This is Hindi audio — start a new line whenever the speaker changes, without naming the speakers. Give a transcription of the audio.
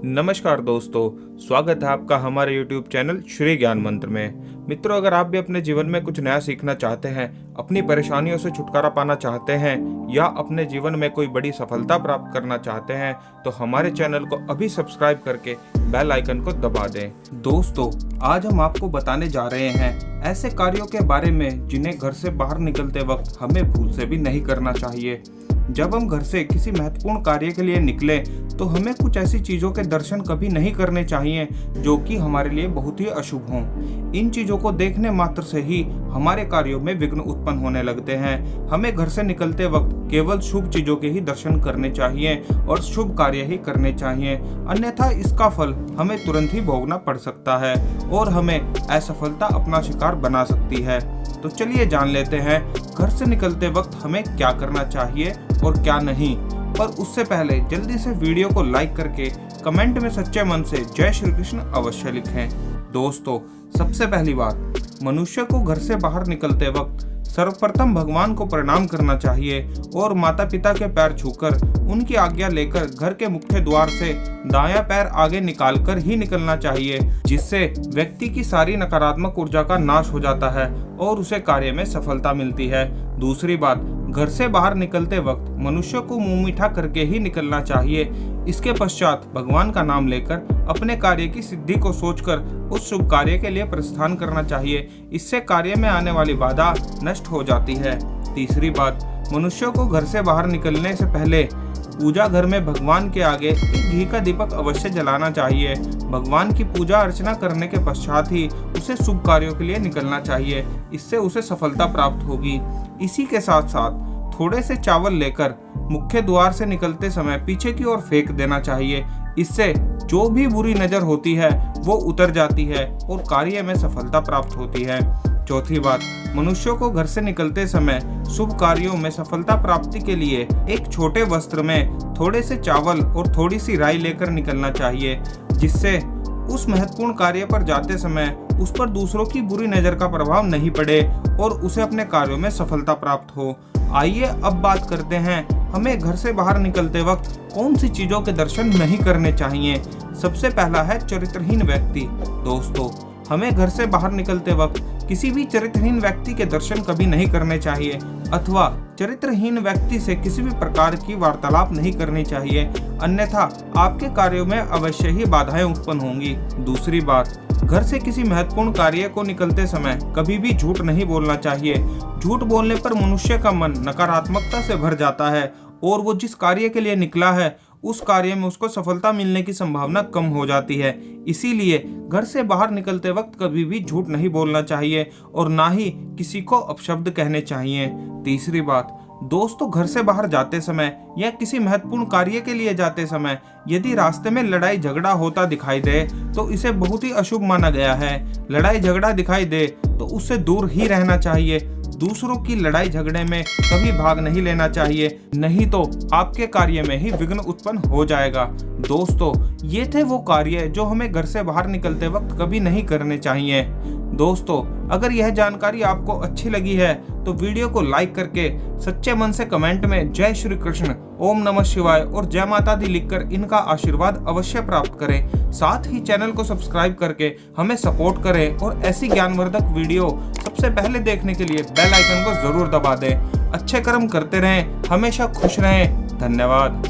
नमस्कार दोस्तों, स्वागत है आपका हमारे YouTube चैनल श्री ज्ञान मंत्र में। मित्रों, अगर आप भी अपने जीवन में कुछ नया सीखना चाहते हैं, अपनी परेशानियों से छुटकारा पाना चाहते हैं या अपने जीवन में कोई बड़ी सफलता प्राप्त करना चाहते हैं तो हमारे चैनल को अभी सब्सक्राइब करके बेल आइकन को दबा दें। दोस्तों, आज हम आपको बताने जा रहे हैं ऐसे कार्यों के बारे में जिन्हें घर से बाहर निकलते वक्त हमें भूल से भी नहीं करना चाहिए। जब हम घर से किसी महत्वपूर्ण कार्य के लिए निकले तो हमें कुछ ऐसी चीजों के दर्शन कभी नहीं करने चाहिए जो कि हमारे लिए बहुत ही अशुभ हों। इन चीजों को देखने मात्र से ही हमारे कार्यों में विघ्न उत्पन्न होने लगते हैं। हमें घर से निकलते वक्त केवल शुभ चीजों के ही दर्शन करने चाहिए और शुभ कार्य ही करने चाहिए, अन्यथा इसका फल हमें तुरंत ही भोगना पड़ सकता है और हमें असफलता अपना शिकार बना सकती है। तो चलिए जान लेते हैं घर से निकलते वक्त हमें क्या करना चाहिए और क्या नहीं। पर उससे पहले जल्दी से वीडियो को लाइक करके कमेंट में सच्चे मन से जय श्री कृष्ण अवश्य लिखें। दोस्तों, सबसे पहली बात, मनुष्य को घर से बाहर निकलते वक्त सर्वप्रथम भगवान को प्रणाम करना चाहिए और माता पिता के पैर छूकर उनकी आज्ञा लेकर घर के मुख्य द्वार से दायां पैर आगे निकालकर ही निकलना चाहिए, जिससे व्यक्ति की सारी नकारात्मक ऊर्जा का नाश हो जाता है और उसे कार्य में सफलता मिलती है। दूसरी बात, घर से बाहर निकलते वक्त मनुष्य को मुंह मीठा करके ही निकलना चाहिए। इसके पश्चात भगवान का नाम लेकर अपने कार्य की सिद्धि को सोचकर उस शुभ कार्य के लिए प्रस्थान करना चाहिए। इससे कार्य में आने वाली बाधा नष्ट हो जाती है। तीसरी बात, मनुष्य को घर से बाहर निकलने से पहले पूजा घर में भगवान के आगे एक घी का दीपक अवश्य जलाना चाहिए। भगवान की पूजा अर्चना करने के पश्चात ही उसे शुभ कार्यों के लिए निकलना चाहिए। इससे उसे सफलता प्राप्त होगी। इसी के साथ साथ थोड़े से चावल लेकर मुख्य द्वार से निकलते समय पीछे की ओर फेंक देना चाहिए। इससे जो भी बुरी नजर होती है वो उतर जाती है और कार्य में सफलता प्राप्त होती है। चौथी बात, मनुष्यों को घर से निकलते समय शुभ कार्यों में सफलता प्राप्ति के लिए एक छोटे वस्त्र में थोड़े से चावल और थोड़ी सी राई लेकर निकलना चाहिए, जिससे उस महत्वपूर्ण कार्य पर जाते समय उस पर दूसरों की बुरी नजर का प्रभाव नहीं पड़े और उसे अपने कार्यों में सफलता प्राप्त हो। आइए अब बात करते हैं हमें घर से बाहर निकलते वक्त कौन सी चीजों के दर्शन नहीं करने चाहिए। सबसे पहला है चरित्रहीन व्यक्ति। दोस्तों, हमें घर से बाहर निकलते वक्त किसी भी चरित्रहीन व्यक्ति के दर्शन कभी नहीं करने चाहिए अथवा चरित्रहीन व्यक्ति से किसी भी प्रकार की वार्तालाप नहीं करनी चाहिए, अन्यथा आपके कार्यों में अवश्य ही बाधाएं उत्पन्न होंगी। दूसरी बात, घर से किसी महत्वपूर्ण कार्य को निकलते समय कभी भी झूठ नहीं बोलना चाहिए। झूठ बोलने पर मनुष्य का मन नकारात्मकता से भर जाता है और वो जिस कार्य के लिए निकला है उस कार्य में उसको सफलता मिलने की संभावना कम हो जाती है। इसीलिए घर से बाहर निकलते वक्त कभी भी झूठ नहीं बोलना चाहिए और ना ही किसी को अपशब्द कहने चाहिए। तीसरी बात, दोस्तों, घर से बाहर जाते समय या किसी महत्वपूर्ण कार्य के लिए जाते समय यदि रास्ते में लड़ाई झगड़ा होता दिखाई दे तो इसे बहुत ही अशुभ माना गया है। लड़ाई झगड़ा दिखाई दे तो उससे दूर ही रहना चाहिए। दूसरों की लड़ाई झगड़े में कभी भाग नहीं लेना चाहिए, नहीं तो आपके कार्य में ही विघ्न उत्पन्न हो जाएगा। दोस्तों, ये थे वो कार्य जो हमें घर से बाहर निकलते वक्त कभी नहीं करने चाहिए। दोस्तों, अगर यह जानकारी आपको अच्छी लगी है तो वीडियो को लाइक करके सच्चे मन से कमेंट में जय श्री कृष्ण, ओम नमः शिवाय और जय माता दी लिखकर इनका आशीर्वाद अवश्य प्राप्त करें। साथ ही चैनल को सब्सक्राइब करके हमें सपोर्ट करें और ऐसी ज्ञानवर्धक वीडियो सबसे पहले देखने के लिए बेल आइकन को जरूर दबा दें। अच्छे कर्म करते रहें, हमेशा खुश रहें। धन्यवाद।